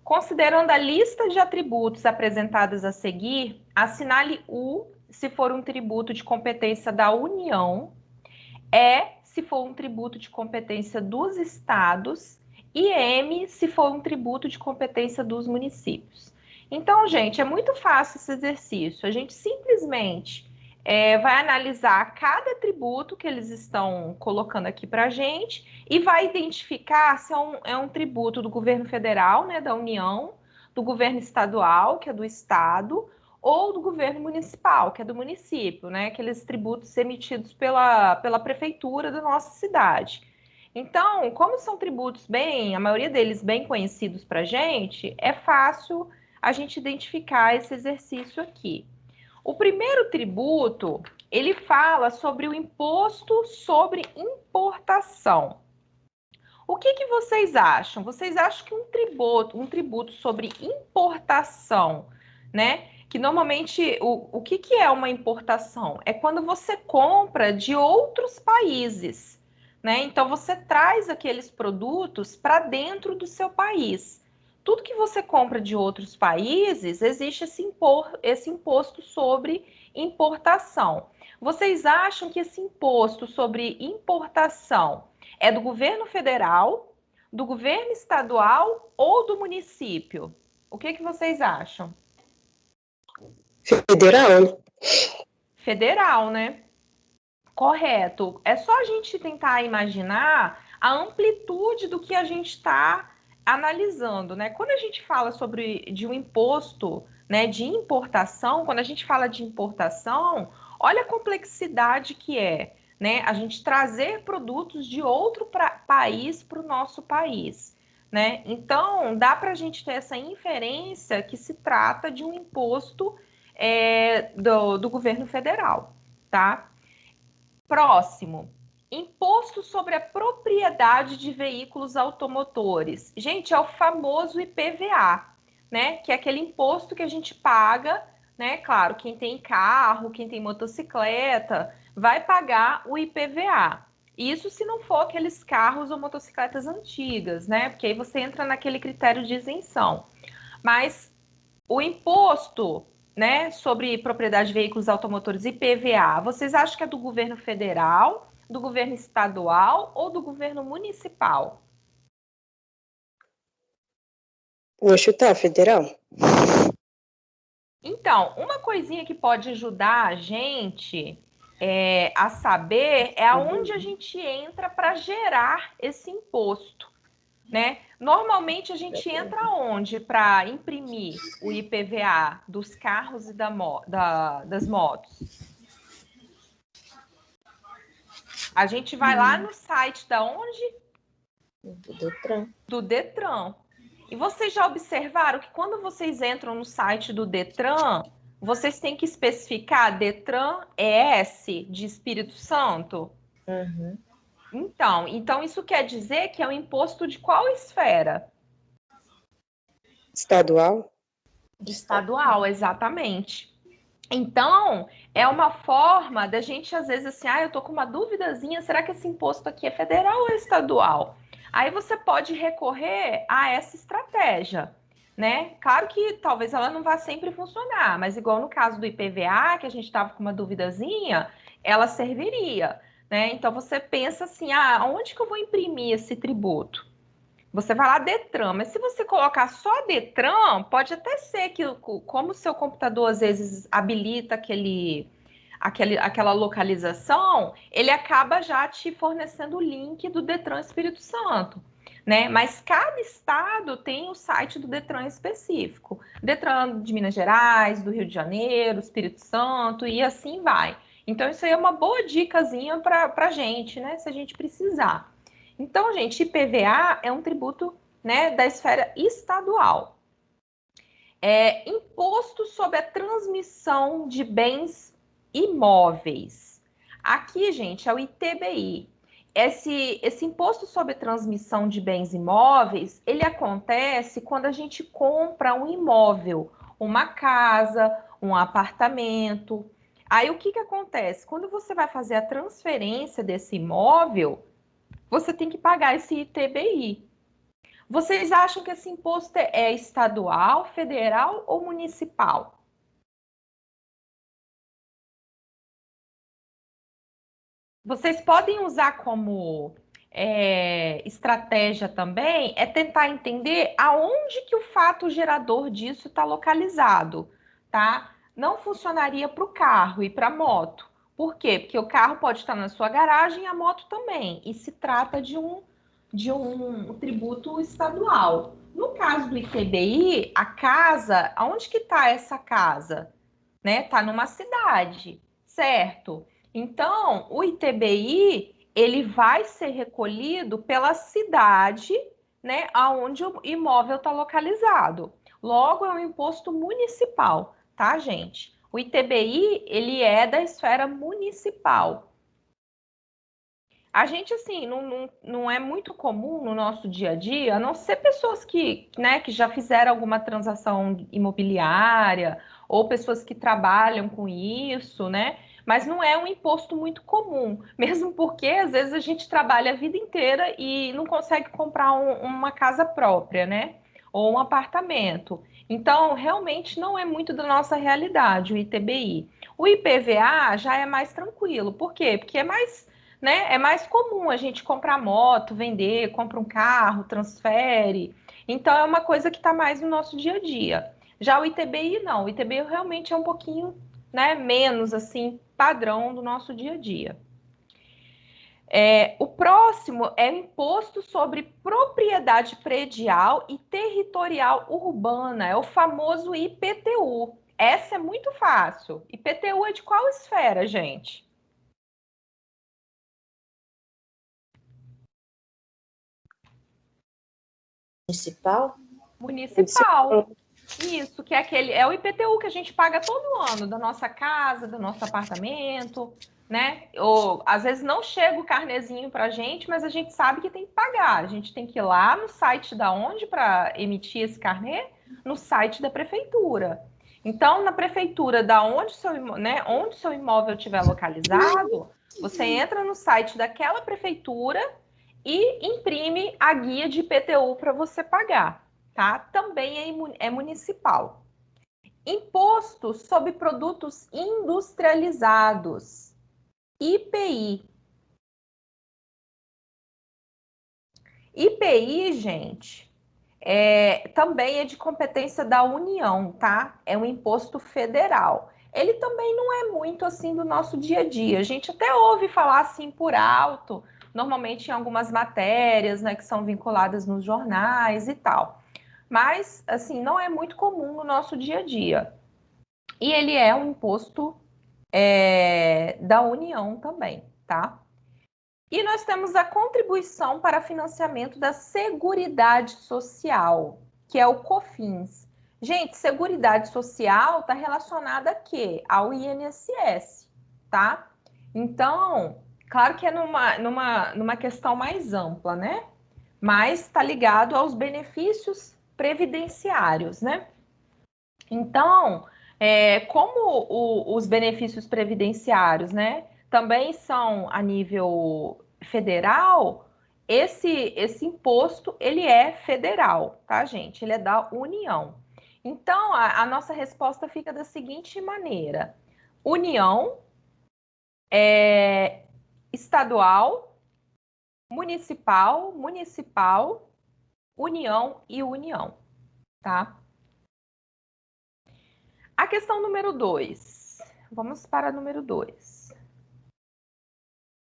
Considerando a lista de atributos apresentadas a seguir, assinale U se for um tributo de competência da União, E se for um tributo de competência dos estados e M se for um tributo de competência dos municípios. Então, gente, é muito fácil esse exercício. A gente simplesmente vai analisar cada tributo que eles estão colocando aqui para a gente e vai identificar se é um tributo do governo federal, né, da União, do governo estadual, que é do estado, ou do governo municipal, que é do município, né? Aqueles tributos emitidos pela prefeitura da nossa cidade. Então, como são tributos a maioria deles bem conhecidos para a gente, é fácil a gente identificar esse exercício aqui. O primeiro tributo, ele fala sobre o imposto sobre importação. O que vocês acham? Vocês acham que um tributo sobre importação, né? Que normalmente, o que é uma importação? É quando você compra de outros países, né? Então, você traz aqueles produtos para dentro do seu país. Tudo que você compra de outros países, existe esse imposto sobre importação. Vocês acham que esse imposto sobre importação é do governo federal, do governo estadual ou do município? O que vocês acham? Federal. Federal, né? Correto. É só a gente tentar imaginar a amplitude do que a gente está analisando, né? Quando a gente fala de um imposto, né, de importação, quando a gente fala de importação, olha a complexidade que é, né? A gente trazer produtos de outro país para o nosso país, né? Então, dá para a gente ter essa inferência que se trata de um imposto do governo federal, tá? Próximo, imposto sobre a propriedade de veículos automotores. Gente, é o famoso IPVA, né? Que é aquele imposto que a gente paga, né? Claro, quem tem carro, quem tem motocicleta, vai pagar o IPVA. Isso se não for aqueles carros ou motocicletas antigas, né? Porque aí você entra naquele critério de isenção. Mas o imposto, né, sobre propriedade de veículos automotores, IPVA, vocês acham que é do governo federal, do governo estadual ou do governo municipal? Vou chutar, federal. Então, uma coisinha que pode ajudar a gente a saber é aonde a gente entra para gerar esse imposto, né? Normalmente a gente entra onde para imprimir o IPVA dos carros e das motos? A gente vai lá no site da onde? Do Detran. Do Detran. E vocês já observaram que quando vocês entram no site do Detran, vocês têm que especificar Detran ES de Espírito Santo? Uhum. Então isso quer dizer que é um imposto de qual esfera? Estadual. Estadual, exatamente. Então, é uma forma da gente, às vezes, assim, eu tô com uma duvidazinha, será que esse imposto aqui é federal ou é estadual? Aí você pode recorrer a essa estratégia, né? Claro que talvez ela não vá sempre funcionar, mas igual no caso do IPVA, que a gente estava com uma duvidazinha, ela serviria, né? Então você pensa assim, onde que eu vou imprimir esse tributo? Você vai lá Detran, mas se você colocar só Detran, pode até ser que, como o seu computador às vezes habilita aquela localização, ele acaba já te fornecendo o link do Detran Espírito Santo, né? Mas cada estado tem o site do Detran específico. Detran de Minas Gerais, do Rio de Janeiro, Espírito Santo e assim vai. Então, isso aí é uma boa dicasinha para a gente, né? Se a gente precisar. Então, gente, IPVA é um tributo, né, da esfera estadual. Imposto sobre a transmissão de bens imóveis. Aqui, gente, é o ITBI. Esse imposto sobre transmissão de bens imóveis, ele acontece quando a gente compra um imóvel, uma casa, um apartamento. Aí, o que acontece? Quando você vai fazer a transferência desse imóvel, você tem que pagar esse ITBI. Vocês acham que esse imposto é estadual, federal ou municipal? Vocês podem usar como estratégia também é tentar entender aonde que o fato gerador disso está localizado, tá? Não funcionaria para o carro e para a moto. Por quê? Porque o carro pode estar na sua garagem e a moto também. E se trata de um tributo estadual. No caso do ITBI, a casa, aonde que está essa casa? Né? Tá numa cidade, certo? Então, o ITBI, ele vai ser recolhido pela cidade, né, aonde o imóvel está localizado. Logo, é um imposto municipal, tá, gente? O ITBI, ele é da esfera municipal. A gente, assim, não é muito comum no nosso dia a dia, a não ser pessoas né, que já fizeram alguma transação imobiliária ou pessoas que trabalham com isso, né? Mas não é um imposto muito comum, mesmo porque às vezes a gente trabalha a vida inteira e não consegue comprar uma casa própria, né? Ou um apartamento. Então, realmente não é muito da nossa realidade o ITBI. O IPVA já é mais tranquilo. Por quê? Porque é mais, né? É mais comum a gente comprar moto, vender, compra um carro, transfere. Então é uma coisa que está mais no nosso dia a dia. Já o ITBI não, o ITBI realmente é um pouquinho, né, menos assim padrão do nosso dia a dia. O próximo é o imposto sobre propriedade predial e territorial urbana, é o famoso IPTU. Essa é muito fácil. IPTU é de qual esfera, gente? Municipal? Municipal. Isso, que é o IPTU que a gente paga todo ano da nossa casa, do nosso apartamento, né? Ou às vezes não chega o carnezinho para a gente, mas a gente sabe que tem que pagar. A gente tem que ir lá no site da onde para emitir esse carnê? No site da prefeitura. Então, na prefeitura da onde seu imóvel estiver localizado, você entra no site daquela prefeitura e imprime a guia de IPTU para você pagar, tá? Também é municipal. Imposto sobre produtos industrializados, IPI. IPI, gente, também é de competência da União, tá? É um imposto federal. Ele também não é muito assim do nosso dia a dia. A gente até ouve falar assim por alto, normalmente em algumas matérias, né, que são vinculadas nos jornais e tal. Mas, assim, não é muito comum no nosso dia a dia. E ele é um imposto da União também, tá? E nós temos a contribuição para financiamento da Seguridade Social, que é o COFINS. Gente, Seguridade Social está relacionada a quê? Ao INSS, tá? Então, claro que é numa questão mais ampla, né? Mas está ligado aos benefícios previdenciários, né? Então, como os benefícios previdenciários, né, também são a nível federal, esse imposto, ele é federal, tá, gente? Ele é da União. Então, a nossa resposta fica da seguinte maneira: União, estadual, municipal, União e União, tá? A questão número 2. Vamos para a número 2.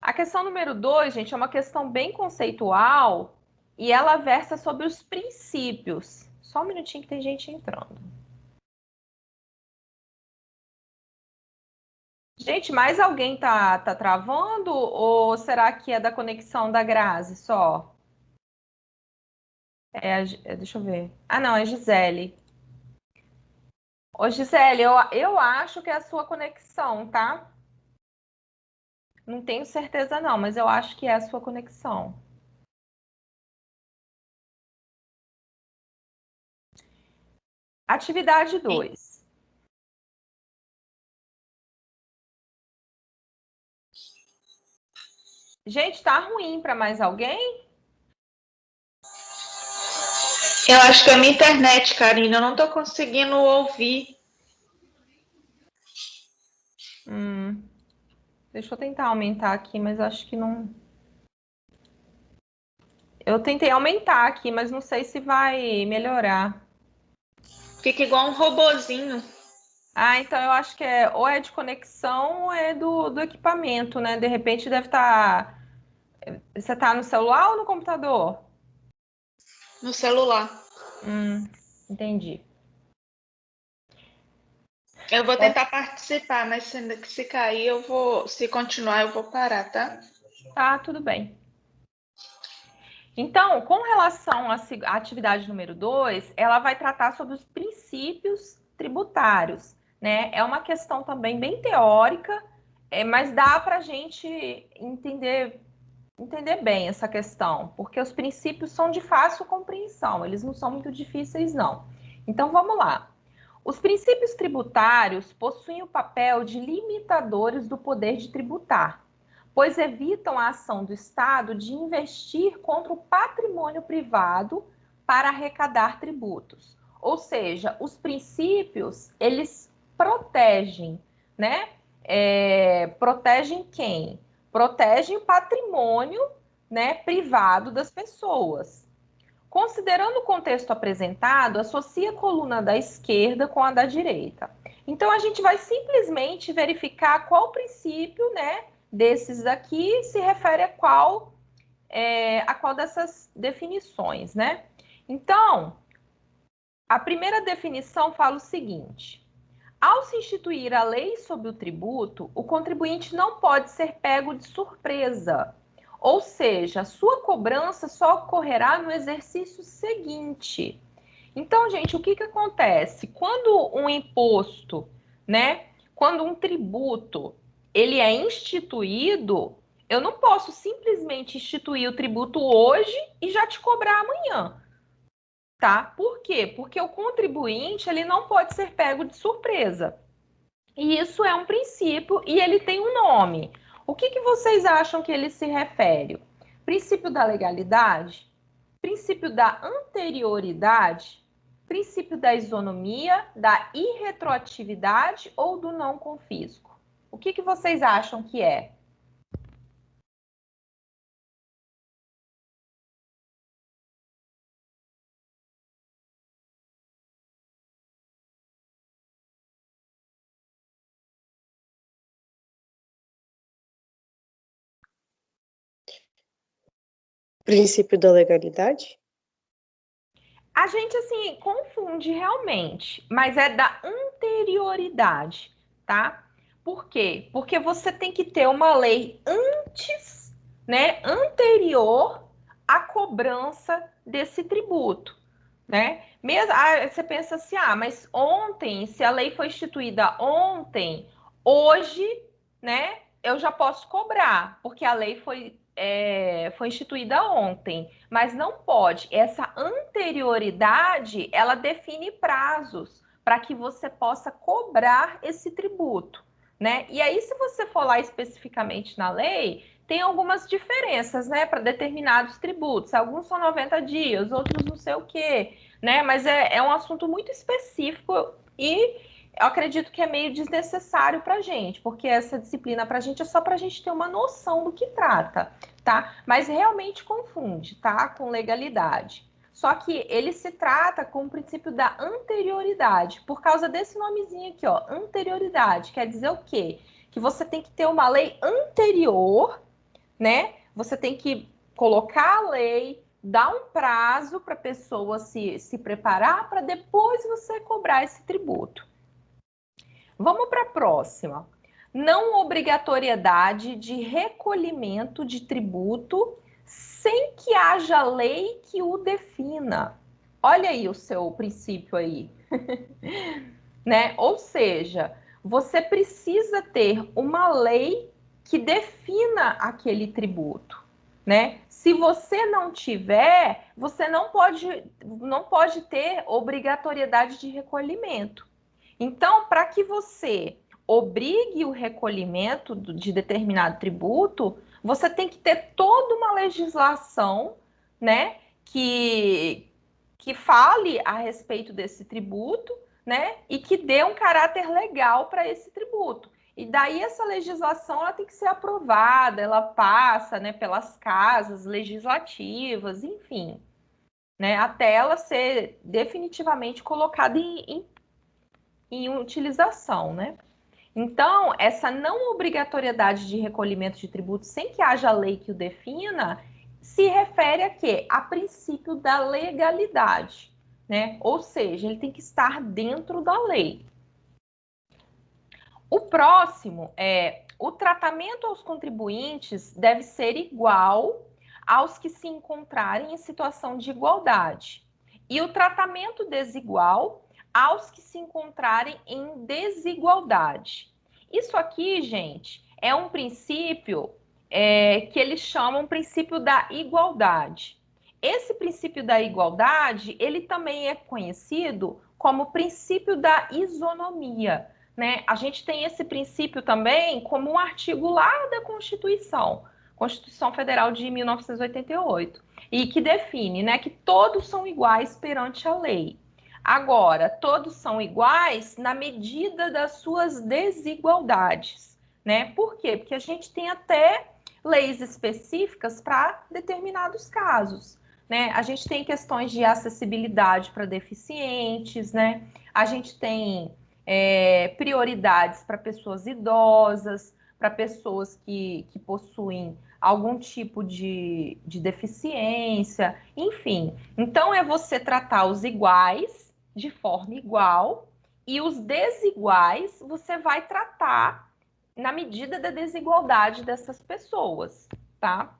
A questão número 2, gente, é uma questão bem conceitual e ela versa sobre os princípios. Só um minutinho que tem gente entrando. Gente, mais alguém tá travando ou será que é da conexão da Grazi só? Deixa eu ver. Ah, não, é Gisele. Ô, Gisele, eu acho que é a sua conexão, tá? Não tenho certeza não, mas eu acho que é a sua conexão. Atividade 2. Gente, tá ruim para mais alguém? Eu acho que é a minha internet, Karina, eu não estou conseguindo ouvir. Deixa eu tentar aumentar aqui, mas acho que não. Eu tentei aumentar aqui, mas não sei se vai melhorar. Fica igual um robozinho. Ah, então eu acho que ou é de conexão ou é do equipamento, né? De repente deve estar. Você tá no celular ou no computador? No celular. Entendi. Eu vou tentar participar, mas se cair, eu vou. Se continuar, eu vou parar, tá? Tá, tudo bem. Então, com relação à atividade número 2, ela vai tratar sobre os princípios tributários, né? É uma questão também bem teórica, mas dá para a gente entender bem essa questão, porque os princípios são de fácil compreensão, eles não são muito difíceis, não. Então, vamos lá. Os princípios tributários possuem o papel de limitadores do poder de tributar, pois evitam a ação do Estado de investir contra o patrimônio privado para arrecadar tributos. Ou seja, os princípios, eles protegem, né? Protegem quem? Protegem o patrimônio, né, privado das pessoas. Considerando o contexto apresentado, associe a coluna da esquerda com a da direita. Então, a gente vai simplesmente verificar qual princípio, né, desses aqui se refere a qual dessas definições, né? Então, a primeira definição fala o seguinte: ao se instituir a lei sobre o tributo, o contribuinte não pode ser pego de surpresa. Ou seja, sua cobrança só ocorrerá no exercício seguinte. Então, gente, o que acontece? Quando um imposto, né? Quando um tributo, ele é instituído, eu não posso simplesmente instituir o tributo hoje e já te cobrar amanhã, tá? Por quê? Porque o contribuinte, ele não pode ser pego de surpresa. E isso é um princípio e ele tem um nome. O que vocês acham que ele se refere? Princípio da legalidade? Princípio da anterioridade? Princípio da isonomia, da irretroatividade ou do não confisco? O que vocês acham que é? Princípio da legalidade? A gente, assim, confunde realmente, mas é da anterioridade, tá? Por quê? Porque você tem que ter uma lei antes, né, anterior à cobrança desse tributo, né? Mesmo, você pensa assim, mas ontem, se a lei foi instituída ontem, hoje, né, eu já posso cobrar, porque a lei foi instituída ontem, mas não pode. Essa anterioridade, ela define prazos para que você possa cobrar esse tributo, né? E aí, se você for lá especificamente na lei, tem algumas diferenças, né, para determinados tributos. Alguns são 90 dias, outros não sei o quê, né? Mas é um assunto muito específico e eu acredito que é meio desnecessário para a gente, porque essa disciplina para a gente é só para a gente ter uma noção do que trata, tá? Mas realmente confunde, tá? Com legalidade. Só que ele se trata com o princípio da anterioridade, por causa desse nomezinho aqui, ó, anterioridade. Quer dizer o quê? Que você tem que ter uma lei anterior, né? Você tem que colocar a lei, dar um prazo para a pessoa se preparar para depois você cobrar esse tributo. Vamos para a próxima. Não obrigatoriedade de recolhimento de tributo sem que haja lei que o defina. Olha aí o seu princípio aí, né? Ou seja, você precisa ter uma lei que defina aquele tributo, né? Se você não tiver, você não pode ter obrigatoriedade de recolhimento. Então, para que você obrigue o recolhimento de determinado tributo, você tem que ter toda uma legislação, né, que que fale a respeito desse tributo, né, e que dê um caráter legal para esse tributo. E daí essa legislação ela tem que ser aprovada, ela passa, né, pelas casas legislativas, enfim, né, até ela ser definitivamente colocada em utilização, né? Então, essa não obrigatoriedade de recolhimento de tributos sem que haja lei que o defina, se refere a quê? A princípio da legalidade, né? Ou seja, ele tem que estar dentro da lei. O próximo é o tratamento aos contribuintes deve ser igual aos que se encontrarem em situação de igualdade. E o tratamento desigual aos que se encontrarem em desigualdade. Isso aqui, gente, é um princípio que eles chamam princípio da igualdade. Esse princípio da igualdade, ele também é conhecido como princípio da isonomia, né? A gente tem esse princípio também como um artigo lá da Constituição Federal de 1988, e que define, né, que todos são iguais perante a lei. Agora, todos são iguais na medida das suas desigualdades, né? Por quê? Porque a gente tem até leis específicas para determinados casos, né? A gente tem questões de acessibilidade para deficientes, né? A gente tem prioridades para pessoas idosas, para pessoas que possuem algum tipo de deficiência, enfim. Então, é você tratar os iguais de forma igual e os desiguais você vai tratar na medida da desigualdade dessas pessoas, tá?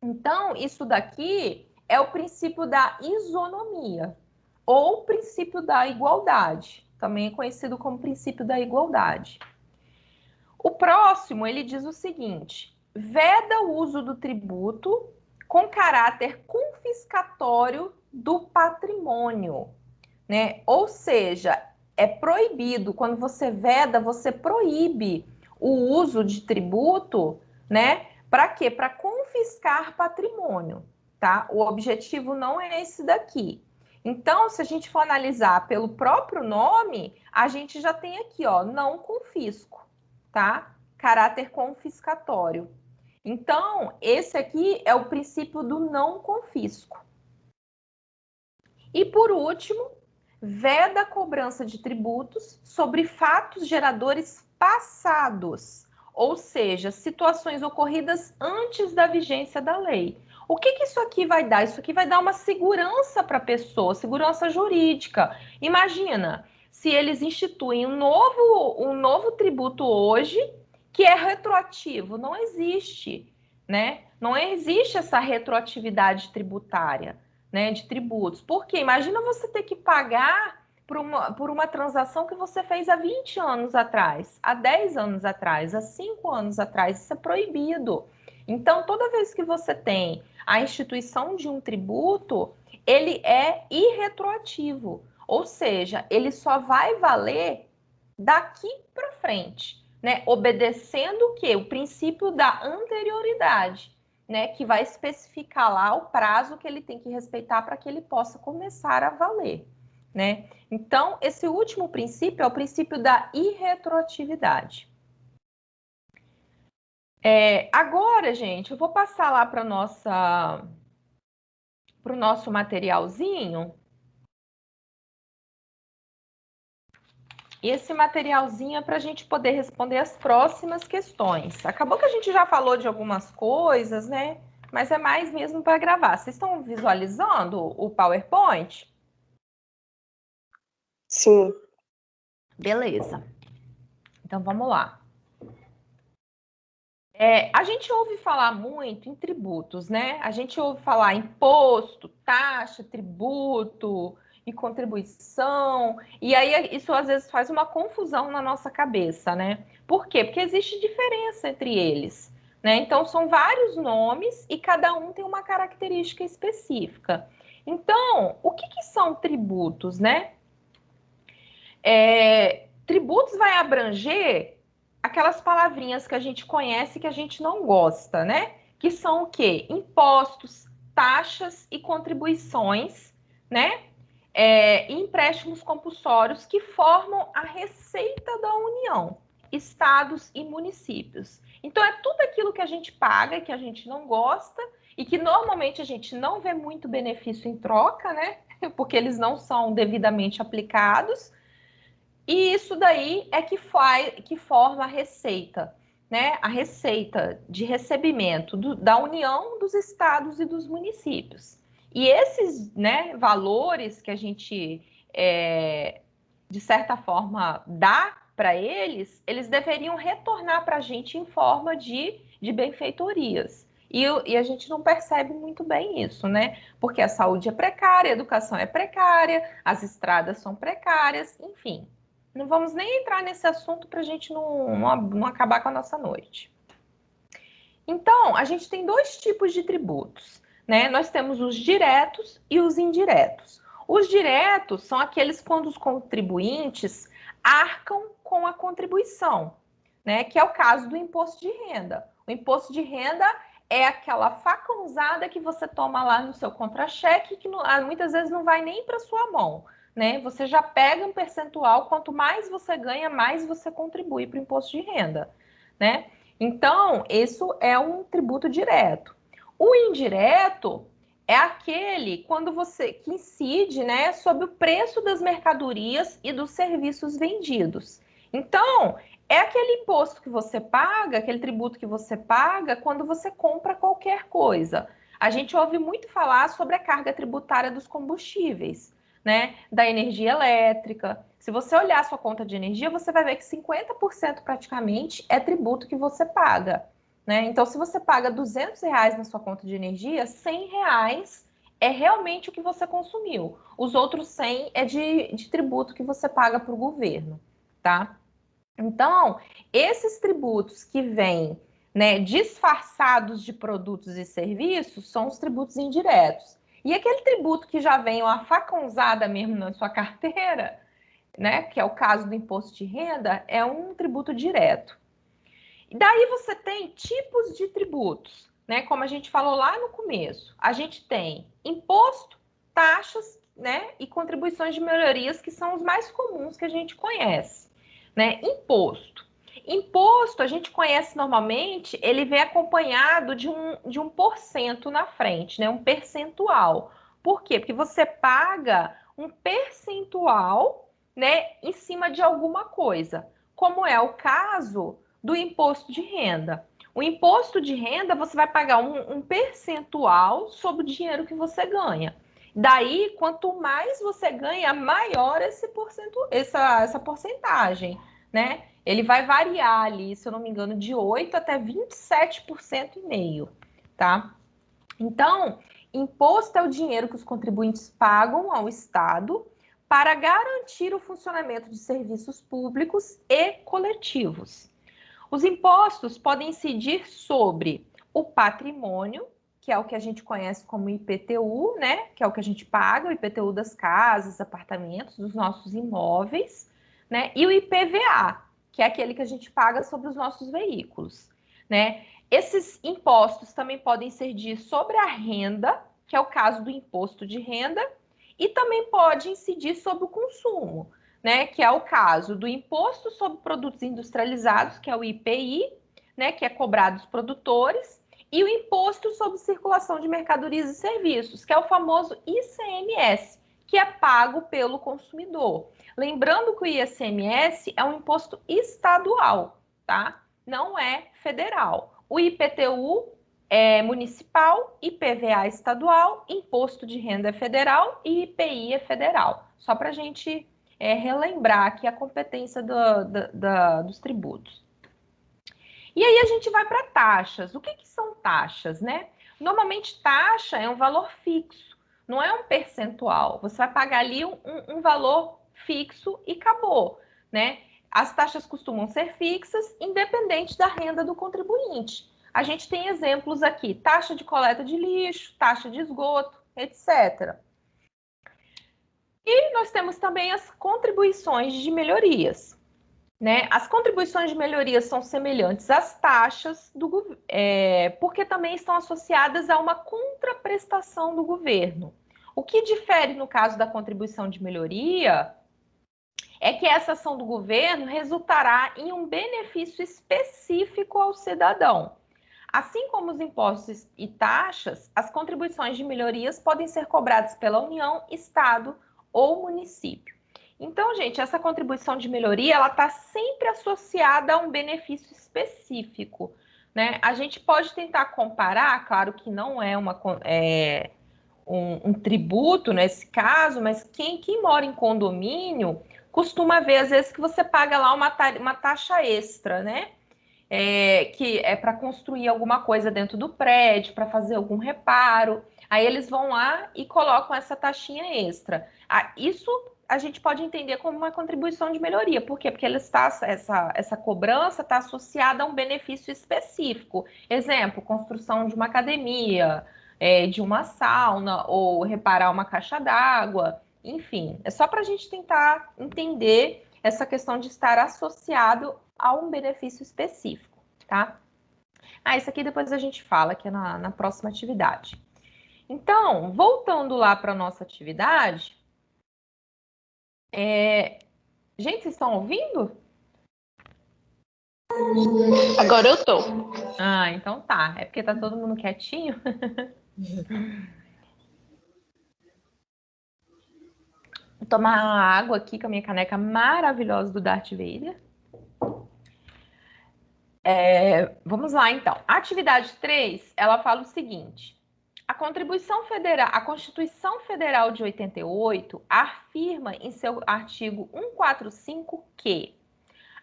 Então, isso daqui é o princípio da isonomia ou princípio da igualdade, também é conhecido como princípio da igualdade. O próximo, ele diz o seguinte: veda o uso do tributo com caráter confiscatório do patrimônio, né? Ou seja, é proibido, quando você veda, você proíbe o uso de tributo, né? Para quê? Para confiscar patrimônio, tá? O objetivo não é esse daqui. Então, se a gente for analisar pelo próprio nome, a gente já tem aqui, ó, não confisco, tá? Caráter confiscatório. Então, esse aqui é o princípio do não confisco. E por último, veda a cobrança de tributos sobre fatos geradores passados, ou seja, situações ocorridas antes da vigência da lei. O que isso aqui vai dar? Isso aqui vai dar uma segurança para a pessoa, segurança jurídica. Imagina, se eles instituem um novo tributo hoje, que é retroativo. Não existe, né? Não existe essa retroatividade tributária, né, de tributos. Porque imagina você ter que pagar por uma transação que você fez há 20 anos atrás, há 10 anos atrás, há 5 anos atrás. Isso é proibido. Então, toda vez que você tem a instituição de um tributo, ele é irretroativo. Ou seja, ele só vai valer daqui para frente, né? Obedecendo o quê? O princípio da anterioridade, né, que vai especificar lá o prazo que ele tem que respeitar para que ele possa começar a valer, né? Então, esse último princípio é o princípio da irretroatividade. Agora, gente, eu vou passar lá para o nosso materialzinho. Esse materialzinho é para a gente poder responder as próximas questões. Acabou que a gente já falou de algumas coisas, né? Mas é mais mesmo para gravar. Vocês estão visualizando o PowerPoint? Sim. Beleza. Então, vamos lá. A gente ouve falar muito em tributos, né? A gente ouve falar imposto, taxa, tributo e contribuição. E aí, isso às vezes faz uma confusão na nossa cabeça, né? Por quê? Porque existe diferença entre eles, né? Então, são vários nomes e cada um tem uma característica específica. Então, o que são tributos, né? Tributos vai abranger aquelas palavrinhas que a gente conhece que a gente não gosta, né? Que são o quê? Impostos, taxas e contribuições, né? e empréstimos compulsórios que formam a receita da União, estados e municípios. Então, é tudo aquilo que a gente paga, que a gente não gosta e que normalmente a gente não vê muito benefício em troca, né? Porque eles não são devidamente aplicados. E isso daí é que forma a receita, né? A receita de recebimento da União, dos estados e dos municípios. E esses, né, valores que a gente, de certa forma, dá para eles deveriam retornar para a gente em forma de benfeitorias. E a gente não percebe muito bem isso, né? Porque a saúde é precária, a educação é precária, as estradas são precárias, enfim. Não vamos nem entrar nesse assunto para a gente não acabar com a nossa noite. Então, a gente tem dois tipos de tributos, né? Nós temos os diretos e os indiretos. Os diretos são aqueles quando os contribuintes arcam com a contribuição, né? Que é o caso do imposto de renda. O imposto de renda é aquela facãozada que você toma lá no seu contra-cheque, que muitas vezes não vai nem para sua mão, né? Você já pega um percentual, quanto mais você ganha, mais você contribui para o imposto de renda, né? Então, isso é um tributo direto. O indireto é aquele quando que incide, né, sobre o preço das mercadorias e dos serviços vendidos. Então, é aquele imposto que você paga, aquele tributo que você paga quando você compra qualquer coisa. A gente ouve muito falar sobre a carga tributária dos combustíveis, né, da energia elétrica. Se você olhar a sua conta de energia, você vai ver que 50% praticamente é tributo que você paga, né? Então, se você paga R$200 na sua conta de energia, R$100 é realmente o que você consumiu. Os outros 100 é de tributo que você paga para o governo, tá? Então, esses tributos que vêm, né, disfarçados de produtos e serviços são os tributos indiretos. E aquele tributo que já vem uma facãozada mesmo na sua carteira, né, que é o caso do imposto de renda, é um tributo direto. E daí você tem tipos de tributos, né, como a gente falou lá no começo. A gente tem imposto, taxas, né, e contribuições de melhorias, que são os mais comuns que a gente conhece, né? Imposto, a gente conhece normalmente, ele vem acompanhado de um porcento na frente, né? Um percentual. Por quê? Porque você paga um percentual, né, em cima de alguma coisa, como é o caso do imposto de renda. O imposto de renda, você vai pagar um percentual sobre o dinheiro que você ganha. Daí, quanto mais você ganha, maior essa porcentagem, né? Ele vai variar ali, se eu não me engano, de 8% até 27,5%, tá? Então, imposto é o dinheiro que os contribuintes pagam ao Estado para garantir o funcionamento de serviços públicos e coletivos. Os impostos podem incidir sobre o patrimônio, que é o que a gente conhece como IPTU, né? Que é o que a gente paga, o IPTU das casas, apartamentos, dos nossos imóveis, né? E o IPVA, que é aquele que a gente paga sobre os nossos veículos, né? Esses impostos também podem incidir sobre a renda, que é o caso do imposto de renda, e também pode incidir sobre o consumo, né? Que é o caso do imposto sobre produtos industrializados, que é o IPI, né? Que é cobrado dos produtores, e o imposto sobre circulação de mercadorias e serviços, que é o famoso ICMS, que é pago pelo consumidor. Lembrando que o ICMS é um imposto estadual, tá? Não é federal. O IPTU é municipal, IPVA estadual, imposto de renda é federal e IPI é federal. Só para a gente relembrar aqui a competência dos tributos. E aí a gente vai para taxas. O que são taxas, né? Normalmente taxa é um valor fixo, não é um percentual. Você vai pagar ali um valor fixo e acabou, né? As taxas costumam ser fixas, independente da renda do contribuinte. A gente tem exemplos aqui: taxa de coleta de lixo, taxa de esgoto, etc. E nós temos também as contribuições de melhorias, né? As contribuições de melhorias são semelhantes às taxas porque também estão associadas a uma contraprestação do governo. O que difere no caso da contribuição de melhoria é que essa ação do governo resultará em um benefício específico ao cidadão. Assim como os impostos e taxas, as contribuições de melhorias podem ser cobradas pela União, Estado ou município. Então, gente, essa contribuição de melhoria, ela está sempre associada a um benefício específico, né? A gente pode tentar comparar, claro que não é um tributo nesse caso, mas quem mora em condomínio costuma ver, às vezes, que você paga lá uma taxa extra, né? Que é para construir alguma coisa dentro do prédio, para fazer algum reparo. Aí eles vão lá e colocam essa taxinha extra. Isso a gente pode entender como uma contribuição de melhoria. Por quê? Porque essa cobrança está associada a um benefício específico. Exemplo, construção de uma academia, de uma sauna, ou reparar uma caixa d'água. Enfim, é só para a gente tentar entender essa questão de estar associado a um benefício específico, tá? Isso aqui depois a gente fala, que é na próxima atividade. Então, voltando lá para a nossa atividade, gente, vocês estão ouvindo? Agora eu tô. Então tá. É porque tá todo mundo quietinho? Vou tomar água aqui com a minha caneca maravilhosa do Darth Vader. Vamos lá, então. A atividade 3, ela fala o seguinte. A Constituição Federal de 88 afirma em seu artigo 145 que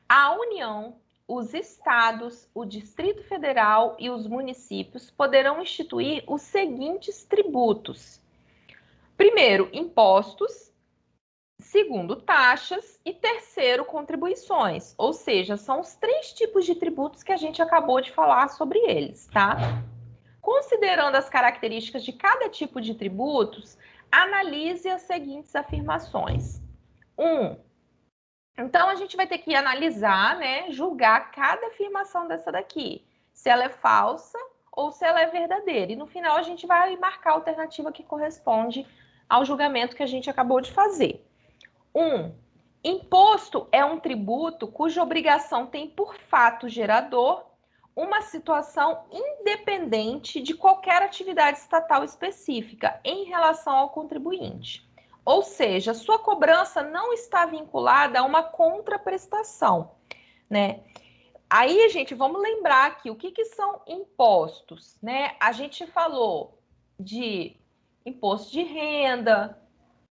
a União, os estados, o Distrito Federal e os municípios poderão instituir os seguintes tributos. Primeiro, impostos. Segundo, taxas. E terceiro, contribuições. Ou seja, são os 3 tipos de tributos que a gente acabou de falar sobre eles, tá? Considerando as características de cada tipo de tributos, analise as seguintes afirmações. 1. Então, a gente vai ter que analisar, né, julgar cada afirmação dessa daqui, se ela é falsa ou se ela é verdadeira. E no final, a gente vai marcar a alternativa que corresponde ao julgamento que a gente acabou de fazer. 1. Imposto é um tributo cuja obrigação tem por fato gerador uma situação independente de qualquer atividade estatal específica em relação ao contribuinte. Ou seja, sua cobrança não está vinculada a uma contraprestação, né? Aí, gente, vamos lembrar aqui o que são impostos, né? A gente falou de imposto de renda,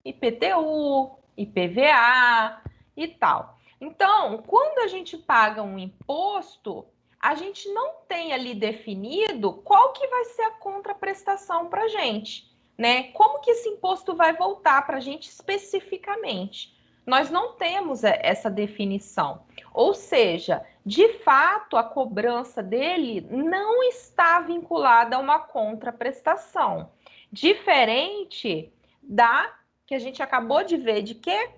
IPTU, IPVA e tal. Então, quando a gente paga um imposto, a gente não tem ali definido qual que vai ser a contraprestação para a gente, né? Como que esse imposto vai voltar para a gente especificamente? Nós não temos essa definição. Ou seja, de fato, a cobrança dele não está vinculada a uma contraprestação. Diferente da que a gente acabou de ver de quê?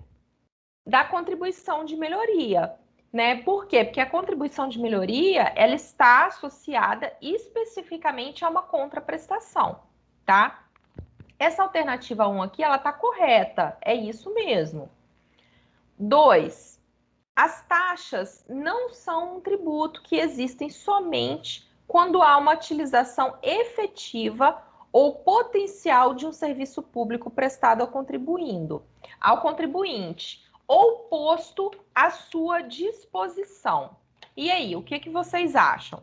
Da contribuição de melhoria, né? Por quê? Porque a contribuição de melhoria, ela está associada especificamente a uma contraprestação, tá? Essa alternativa 1 aqui, ela tá correta, é isso mesmo. 2. As taxas não são um tributo que existem somente quando há uma utilização efetiva ou potencial de um serviço público prestado ao contribuinte, ou posto à sua disposição. E aí, o que vocês acham?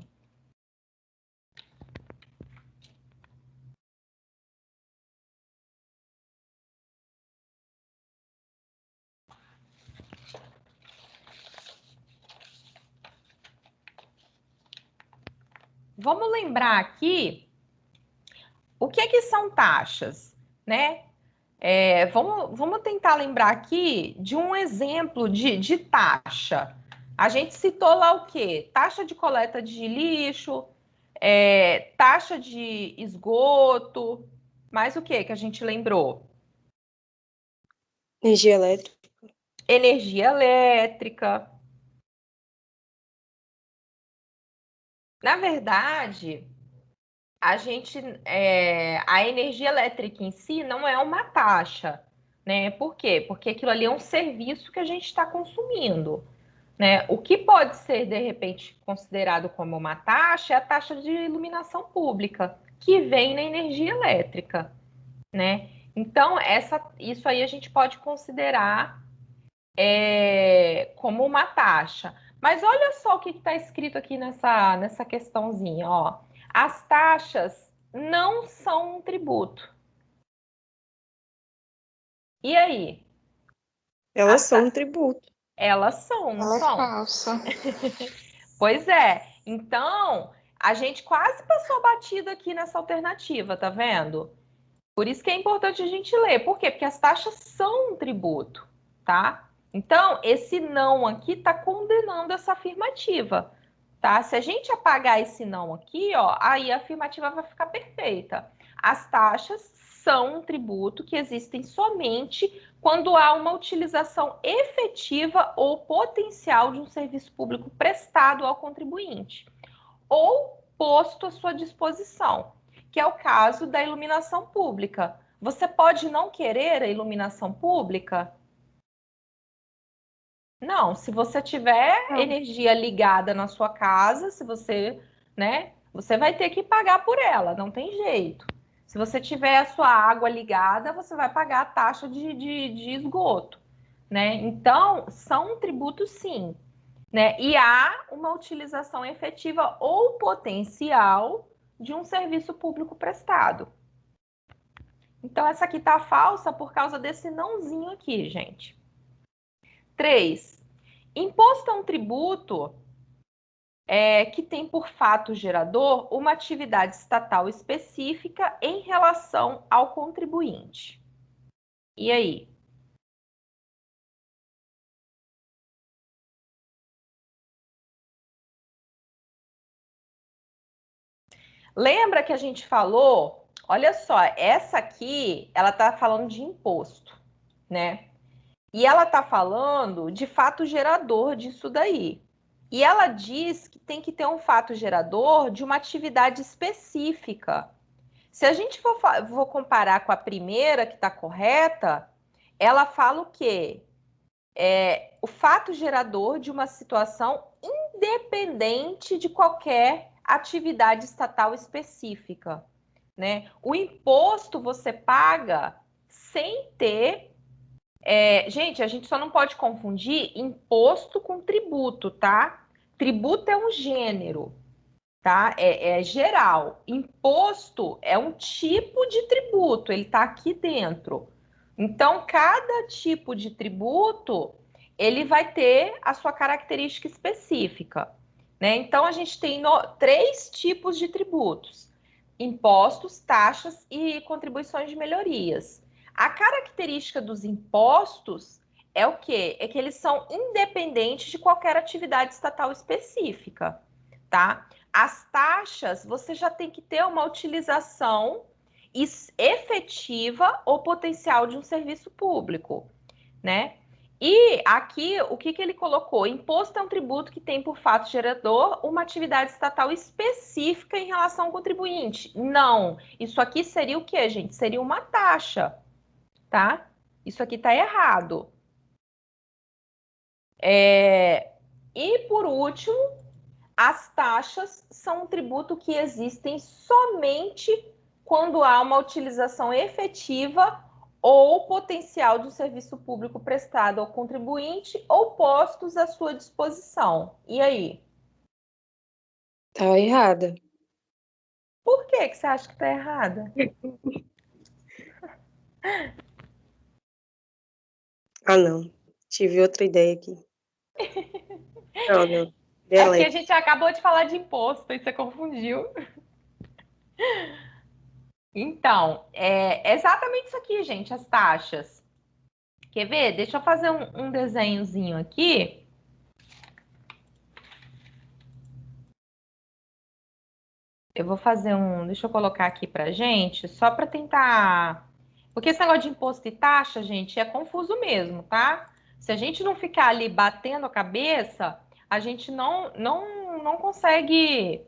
Vamos lembrar aqui o que são taxas, né? Vamos tentar lembrar aqui de um exemplo de taxa. A gente citou lá o quê? Taxa de coleta de lixo, taxa de esgoto, mais o que a gente lembrou? Energia elétrica. Energia elétrica. Na verdade, a energia elétrica em si não é uma taxa, né? Por quê? Porque aquilo ali é um serviço que a gente está consumindo, né? O que pode ser, de repente, considerado como uma taxa é a taxa de iluminação pública, que vem na energia elétrica, né? Então, isso aí a gente pode considerar como uma taxa. Mas olha só o que está escrito aqui nessa questãozinha, ó. As taxas não são um tributo. E aí? Elas são um tributo. Elas são, não Ela é são? falsa. Pois é. Então, a gente quase passou batido aqui nessa alternativa, tá vendo? Por isso que é importante a gente ler. Por quê? Porque as taxas são um tributo, tá? Então, esse não aqui está condenando essa afirmativa, tá? Se a gente apagar esse não aqui, ó, aí a afirmativa vai ficar perfeita. As taxas são um tributo que existem somente quando há uma utilização efetiva ou potencial de um serviço público prestado ao contribuinte ou posto à sua disposição, que é o caso da iluminação pública. Você pode não querer a iluminação pública? Não, se você tiver Não. energia ligada na sua casa, se você, né, você vai ter que pagar por ela, não tem jeito. Se você tiver a sua água ligada, você vai pagar a taxa de esgoto, né? Então, são tributos sim, né? E há uma utilização efetiva ou potencial de um serviço público prestado. Então, essa aqui tá falsa por causa desse nãozinho aqui, gente. 3. Imposto é um tributo que tem por fato gerador uma atividade estatal específica em relação ao contribuinte. E aí? Lembra que a gente falou? Olha só, essa aqui, ela está falando de imposto, né? E ela está falando de fato gerador disso daí. E ela diz que tem que ter um fato gerador de uma atividade específica. Se a gente for comparar com a primeira, que está correta, ela fala o quê? O fato gerador de uma situação independente de qualquer atividade estatal específica, né? O imposto você paga sem ter. Gente, a gente só não pode confundir imposto com tributo, tá? Tributo é um gênero, tá? É geral. Imposto é um tipo de tributo, ele está aqui dentro. Então, cada tipo de tributo, ele vai ter a sua característica específica, né? Então, a gente tem 3 tipos de tributos: impostos, taxas e contribuições de melhorias. A característica dos impostos é o quê? É que eles são independentes de qualquer atividade estatal específica, tá? As taxas, você já tem que ter uma utilização efetiva ou potencial de um serviço público, né? E aqui, o que ele colocou? Imposto é um tributo que tem por fato gerador uma atividade estatal específica em relação ao contribuinte. Não, isso aqui seria o quê, gente? Seria uma taxa, tá? Isso aqui tá errado. E por último, as taxas são um tributo que existem somente quando há uma utilização efetiva ou potencial de um serviço público prestado ao contribuinte ou postos à sua disposição. E aí? Tá errada. Por que você acha que está errada? Ah, não. Tive outra ideia aqui. Não, não. É porque a Delete. gente acabou de falar de imposto e você confundiu. Então, é exatamente isso aqui, gente, as taxas. Quer ver? Deixa eu fazer um desenhozinho aqui. Eu vou fazer deixa eu colocar aqui pra gente, só para tentar. Porque esse negócio de imposto e taxa, gente, é confuso mesmo, tá? Se a gente não ficar ali batendo a cabeça, a gente não consegue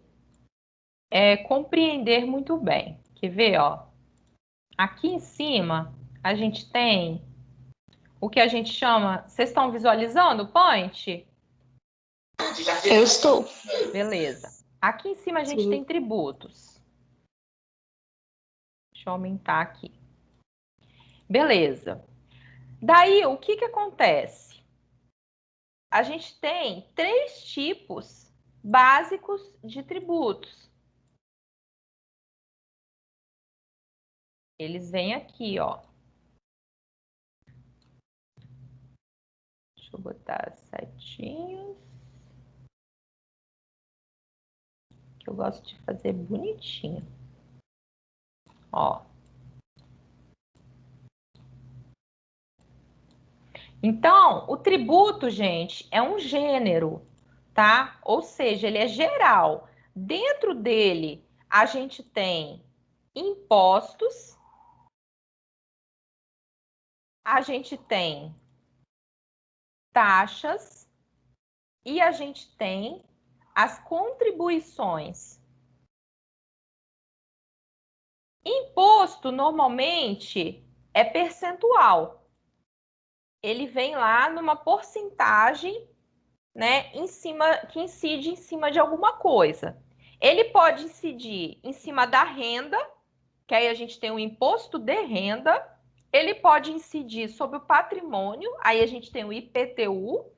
compreender muito bem. Quer ver, ó? Aqui em cima, a gente tem o que a gente chama... Vocês estão visualizando o point? Eu estou. Beleza. Aqui em cima a gente Sim. tem tributos. Deixa eu aumentar aqui. Beleza. Daí, o que acontece? A gente tem 3 tipos básicos de tributos. Eles vêm aqui, ó. Deixa eu botar certinhos. Que eu gosto de fazer bonitinho. Ó. Então, o tributo, gente, é um gênero, tá? Ou seja, ele é geral. Dentro dele, a gente tem impostos, a gente tem taxas e a gente tem as contribuições. Imposto, normalmente, é percentual. Ele vem lá numa porcentagem, né, que incide em cima de alguma coisa. Ele pode incidir em cima da renda, que aí a gente tem o imposto de renda. Ele pode incidir sobre o patrimônio, aí a gente tem o IPTU.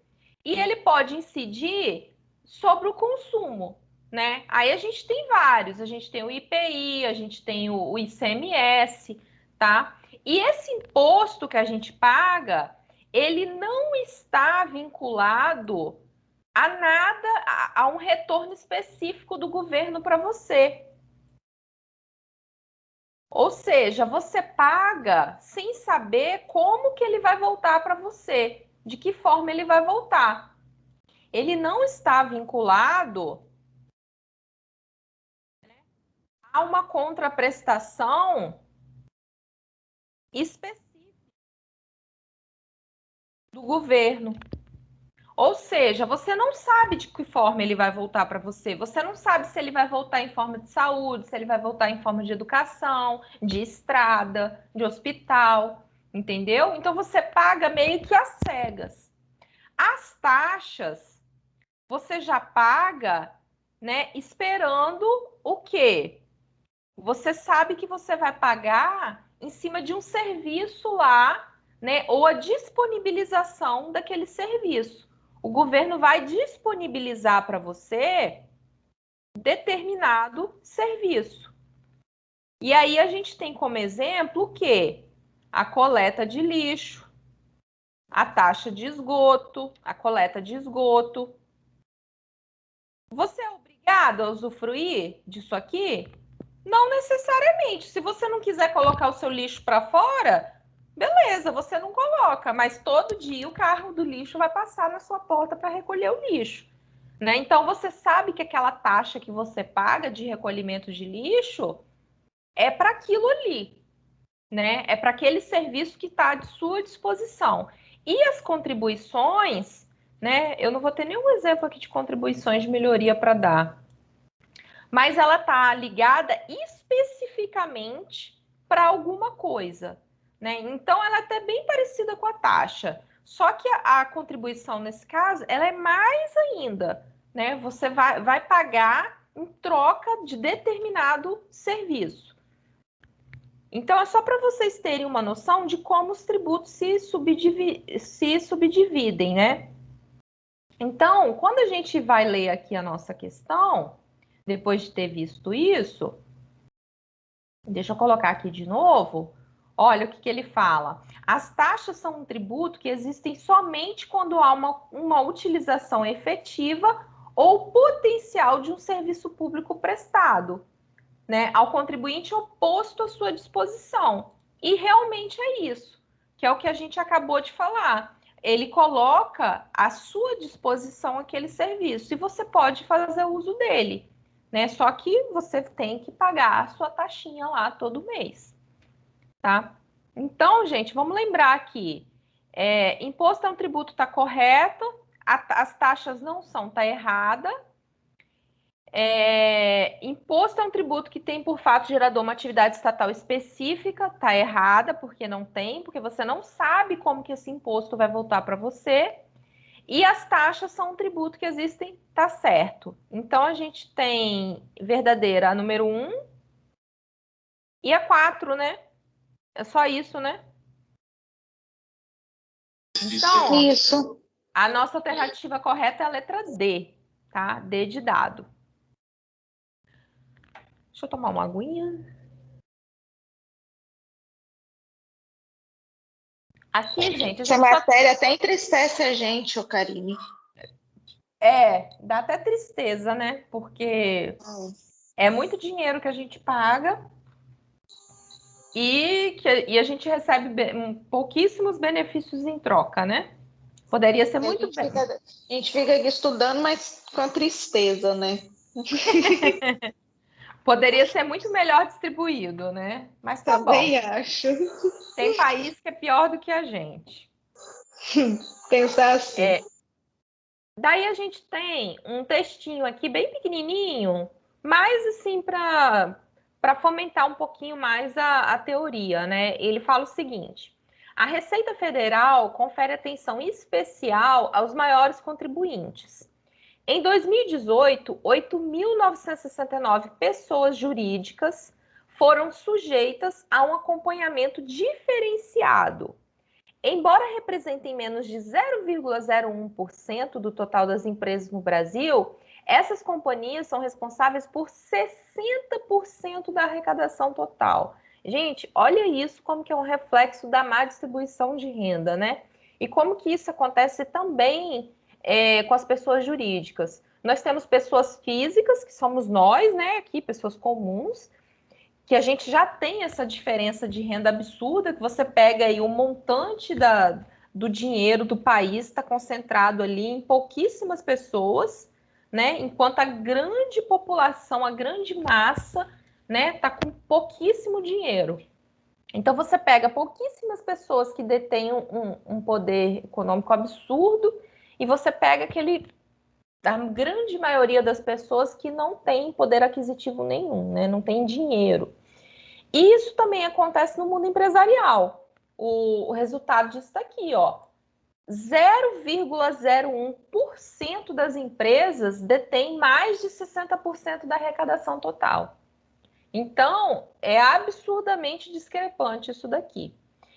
E ele pode incidir sobre o consumo, né? Aí a gente tem vários. A gente tem o IPI, a gente tem o ICMS, tá? E esse imposto que a gente paga, ele não está vinculado a nada, a um retorno específico do governo para você. Ou seja, você paga sem saber como que ele vai voltar para você, de que forma ele vai voltar. Ele não está vinculado a uma contraprestação específica do governo. Ou seja, você não sabe de que forma ele vai voltar para você. Você não sabe se ele vai voltar em forma de saúde, se ele vai voltar em forma de educação, de estrada, de hospital, entendeu? Então você paga meio que às cegas. As taxas, você já paga, né, esperando o quê? Você sabe que você vai pagar em cima de um serviço lá, né? Ou a disponibilização daquele serviço. O governo vai disponibilizar para você determinado serviço. E aí a gente tem como exemplo o quê? A coleta de lixo, a taxa de esgoto, a coleta de esgoto. Você é obrigado a usufruir disso aqui? Não necessariamente. Se você não quiser colocar o seu lixo para fora, beleza, você não coloca, mas todo dia o carro do lixo vai passar na sua porta para recolher o lixo, né? Então você sabe que aquela taxa que você paga de recolhimento de lixo é para aquilo ali, né? É para aquele serviço que está à sua disposição. E as contribuições, né? Eu não vou ter nenhum exemplo aqui de contribuições de melhoria para dar, mas ela está ligada especificamente para alguma coisa, né? Então, ela é até bem parecida com a taxa, só que a contribuição, nesse caso, ela é mais ainda, né? Você vai pagar em troca de determinado serviço. Então, é só para vocês terem uma noção de como os tributos se subdividem, né? Então, quando a gente vai ler aqui a nossa questão, depois de ter visto isso, deixa eu colocar aqui de novo. Olha o que ele fala. As taxas são um tributo que existem somente quando há uma utilização efetiva ou potencial de um serviço público prestado, né, ao contribuinte ou posto à sua disposição. E realmente é isso, que é o que a gente acabou de falar. Ele coloca à sua disposição aquele serviço e você pode fazer uso dele, né? Só que você tem que pagar a sua taxinha lá todo mês, tá? Então, gente, vamos lembrar aqui. Imposto é um tributo, tá correto, as taxas não são, tá errada. Imposto é um tributo que tem por fato gerador uma atividade estatal específica, tá errada, porque não tem, porque você não sabe como que esse imposto vai voltar para você. E as taxas são um tributo que existem, tá certo. Então a gente tem verdadeira a número 1 e a 4, né? É só isso, né? Então, ó, Isso. a nossa alternativa correta é a letra D, tá? D de dado. Deixa eu tomar uma aguinha. Aqui, gente, a Essa gente só... matéria até entristece a gente, ô Karine. dá até tristeza, né? Porque é muito dinheiro que a gente paga e a gente recebe pouquíssimos benefícios em troca, né? Poderia ser A muito gente bem. fica, a gente fica aqui estudando, mas com tristeza, né? Poderia ser muito melhor distribuído, né? Mas tá bom. Também acho. Tem país que é pior do que a gente. Pensar assim. Daí a gente tem um textinho aqui bem pequenininho, mas assim para fomentar um pouquinho mais a teoria, né? Ele fala o seguinte: a Receita Federal confere atenção especial aos maiores contribuintes. Em 2018, 8.969 pessoas jurídicas foram sujeitas a um acompanhamento diferenciado. Embora representem menos de 0,01% do total das empresas no Brasil, essas companhias são responsáveis por 60% da arrecadação total. Gente, olha isso como que é um reflexo da má distribuição de renda, né? E como que isso acontece também com as pessoas jurídicas. Nós temos pessoas físicas, que somos nós, né, aqui, pessoas comuns, que a gente já tem essa diferença de renda absurda, que você pega aí o montante do dinheiro do país está concentrado ali em pouquíssimas pessoas, né? Enquanto a grande população, a grande massa, né, está com pouquíssimo dinheiro. Então você pega pouquíssimas pessoas que detêm um poder econômico absurdo e você pega a grande maioria das pessoas que não tem poder aquisitivo nenhum, né? Não tem dinheiro. E isso também acontece no mundo empresarial. O resultado disso está aqui, ó. 0,01% das empresas detém mais de 60% da arrecadação total. Então, é absurdamente discrepante isso daqui.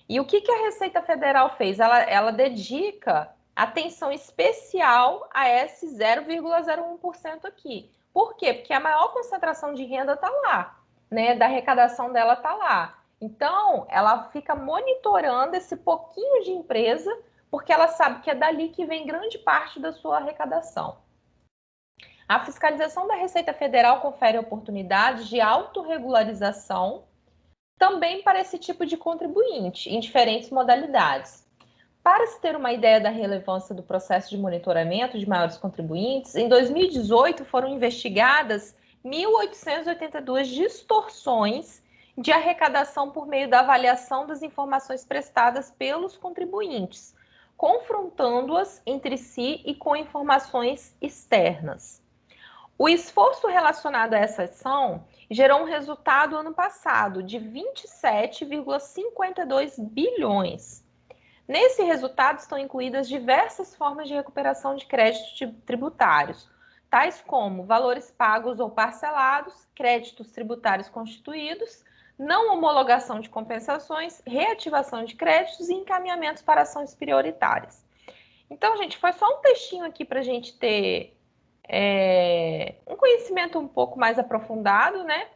E o que a Receita Federal fez? Ela dedica atenção especial a esse 0,01% aqui. Por quê? Porque a maior concentração de renda está lá, né? Da arrecadação dela está lá. Então, ela fica monitorando esse pouquinho de empresa, porque ela sabe que é dali que vem grande parte da sua arrecadação. A fiscalização da Receita Federal confere oportunidades de autorregularização também para esse tipo de contribuinte, em diferentes modalidades. Para se ter uma ideia da relevância do processo de monitoramento de maiores contribuintes, em 2018 foram investigadas 1.882 distorções de arrecadação por meio da avaliação das informações prestadas pelos contribuintes, confrontando-as entre si e com informações externas. O esforço relacionado a essa ação gerou um resultado ano passado de 27,52 bilhões. Nesse resultado estão incluídas diversas formas de recuperação de créditos tributários, tais como valores pagos ou parcelados, créditos tributários constituídos, não homologação de compensações, reativação de créditos e encaminhamentos para ações prioritárias. Então, gente, foi só um textinho aqui para a gente ter um conhecimento um pouco mais aprofundado, né?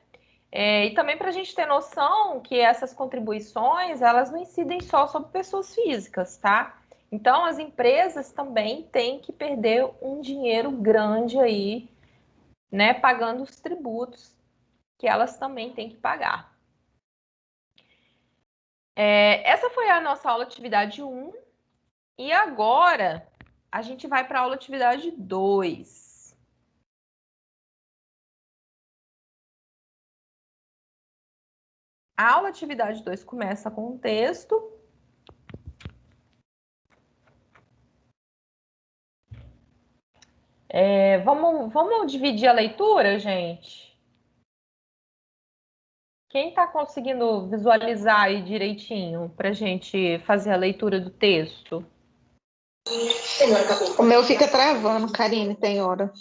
E também para a gente ter noção que essas contribuições, elas não incidem só sobre pessoas físicas, tá? Então, as empresas também têm que perder um dinheiro grande aí, né? Pagando os tributos que elas também têm que pagar. Essa foi a nossa aula atividade 1. E agora, a gente vai para a aula atividade 2. A aula atividade 2 começa com um texto. Vamos dividir a leitura, gente? Quem está conseguindo visualizar aí direitinho para a gente fazer a leitura do texto? O meu fica travando, Karine, tem hora.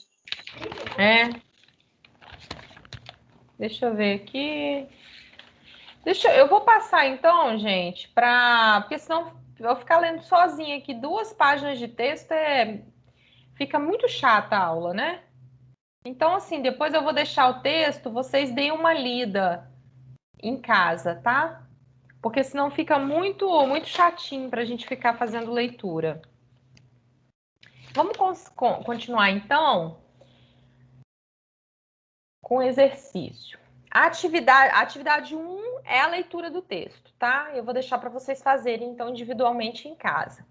Deixa eu ver aqui. Eu vou passar então, gente, porque senão eu vou ficar lendo sozinha aqui 2 páginas de texto, fica muito chata a aula, né? Então, assim, depois eu vou deixar o texto, vocês deem uma lida em casa, tá? Porque senão fica muito, muito chatinho para a gente ficar fazendo leitura. Vamos continuar então com o exercício. A atividade 1 é a leitura do texto, tá? Eu vou deixar para vocês fazerem então individualmente em casa.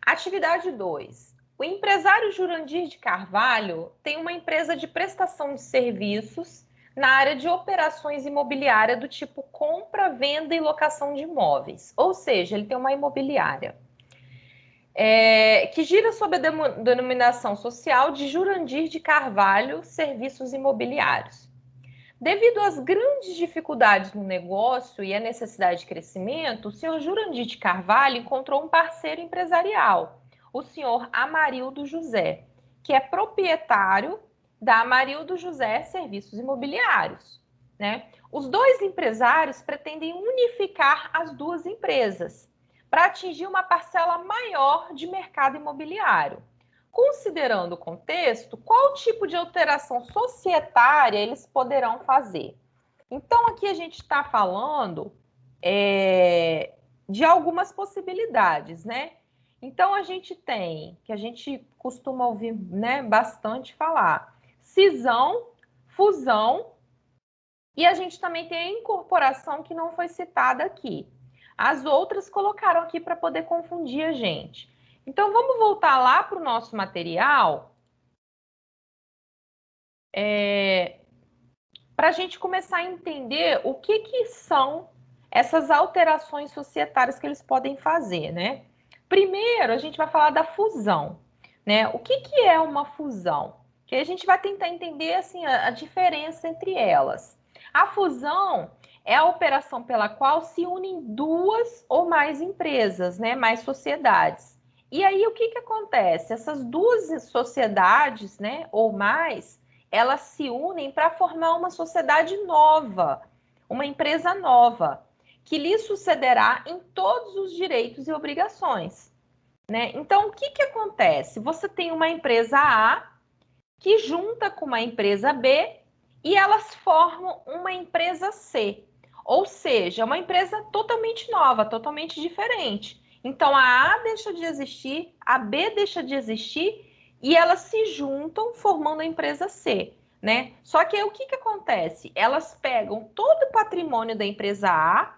Atividade 2. O empresário Jurandir de Carvalho tem uma empresa de prestação de serviços na área de operações imobiliárias do tipo compra, venda e locação de imóveis. Ou seja, ele tem uma imobiliária. Que gira sob a denominação social de Jurandir de Carvalho Serviços Imobiliários. Devido às grandes dificuldades no negócio e à necessidade de crescimento, o senhor Jurandir de Carvalho encontrou um parceiro empresarial, o senhor Amarildo José, que é proprietário da Amarildo José Serviços Imobiliários, né? Os 2 empresários pretendem unificar as 2 empresas para atingir uma parcela maior de mercado imobiliário. Considerando o contexto, qual tipo de alteração societária eles poderão fazer? Então, aqui a gente está falando de algumas possibilidades, né? Então, a gente tem, que a gente costuma ouvir, né, bastante falar, cisão, fusão, e a gente também tem a incorporação, que não foi citada aqui. As outras colocaram aqui para poder confundir a gente. Então, vamos voltar lá para o nosso material para a gente começar a entender o que são essas alterações societárias que eles podem fazer, né? Primeiro, a gente vai falar da fusão, né? O que é uma fusão? Que a gente vai tentar entender assim a diferença entre elas. A fusão é a operação pela qual se unem 2 ou mais empresas, né? Mais sociedades. E aí o que acontece? Essas 2 sociedades, né? Ou mais, elas se unem para formar uma sociedade nova, uma empresa nova, que lhe sucederá em todos os direitos e obrigações, né? Então, o que acontece? Você tem uma empresa A que junta com uma empresa B e elas formam uma empresa C, ou seja, uma empresa totalmente nova, totalmente diferente. Então, a A deixa de existir, a B deixa de existir e elas se juntam formando a empresa C, né? Só que aí, o que acontece? Elas pegam todo o patrimônio da empresa A,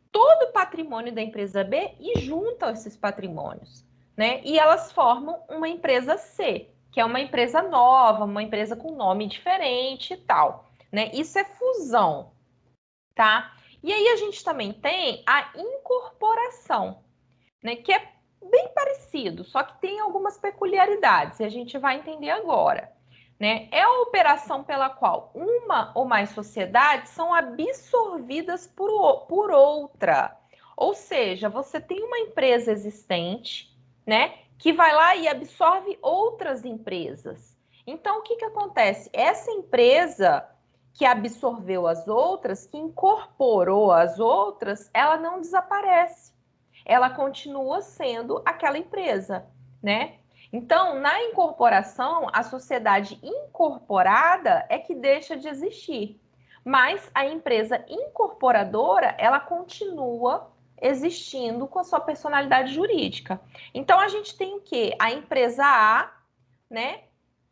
todo o patrimônio da empresa B e juntam esses patrimônios, né? E elas formam uma empresa C, que é uma empresa nova, uma empresa com nome diferente e tal, né? Isso é fusão, tá? E aí a gente também tem a incorporação, né? Que é bem parecido, só que tem algumas peculiaridades e a gente vai entender agora, né? É a operação pela qual uma ou mais sociedades são absorvidas por outra. Ou seja, você tem uma empresa existente, né? Que vai lá e absorve outras empresas. Então, o que acontece? Essa empresa que absorveu as outras, que incorporou as outras, ela não desaparece. Ela continua sendo aquela empresa, né? Então, na incorporação, a sociedade incorporada é que deixa de existir, mas a empresa incorporadora, ela continua existindo com a sua personalidade jurídica. Então, a gente tem o quê? A empresa A, né,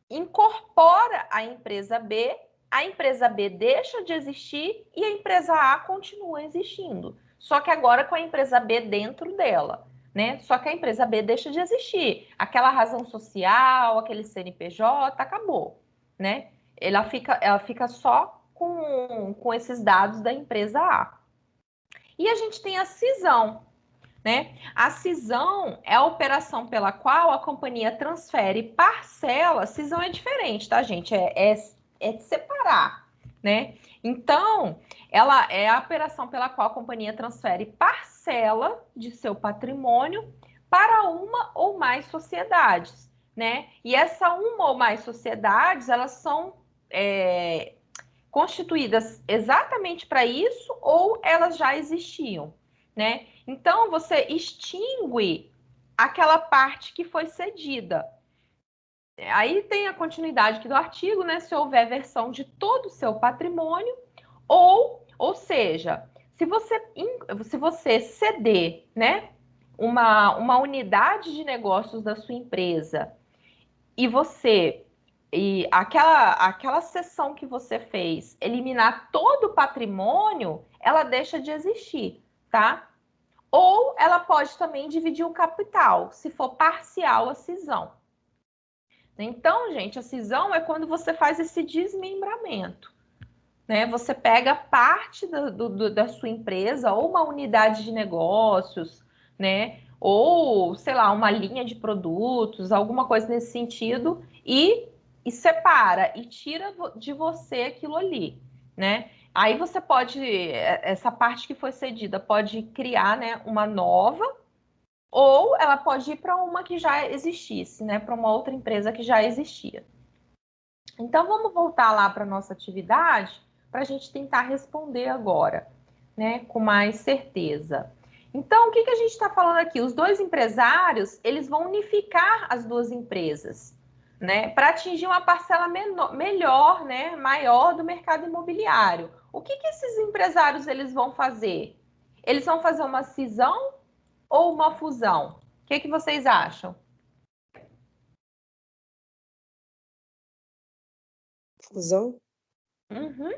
incorpora a empresa B deixa de existir e a empresa A continua existindo. Só que agora com a empresa B dentro dela, né? Só que a empresa B deixa de existir. Aquela razão social, aquele CNPJ, acabou, né? Ela fica só com esses dados da empresa A. E a gente tem a cisão. né? A cisão é a operação pela qual a companhia transfere parcela. Cisão é diferente, tá, gente? É de separar, né? Então, ela é a operação pela qual a companhia transfere parcela de seu patrimônio para uma ou mais sociedades, né? E essa uma ou mais sociedades, elas são constituídas exatamente para isso ou elas já existiam, né? Então, você extingue aquela parte que foi cedida. Aí tem a continuidade aqui do artigo, né? Se houver versão de todo o seu patrimônio, ou seja, se você ceder, né, uma unidade de negócios da sua empresa e aquela cessão que você fez eliminar todo o patrimônio, ela deixa de existir, tá? Ou ela pode também dividir o capital, se for parcial a cisão. Então, gente, a cisão é quando você faz esse desmembramento, né? Você pega parte da sua empresa ou uma unidade de negócios, né? Ou, sei lá, uma linha de produtos, alguma coisa nesse sentido, e separa e tira de você aquilo ali, né? Aí você pode, essa parte que foi cedida, pode criar, né, uma nova, ou ela pode ir para uma que já existisse, né, para uma outra empresa que já existia. Então, vamos voltar lá para a nossa atividade para a gente tentar responder agora, né, com mais certeza. Então, o que a gente está falando aqui? Os dois empresários, eles vão unificar as duas empresas, né, para atingir uma parcela melhor, né, maior do mercado imobiliário. O que esses empresários eles vão fazer? Eles vão fazer uma cisão ou uma fusão? O que vocês acham? Fusão? Uhum.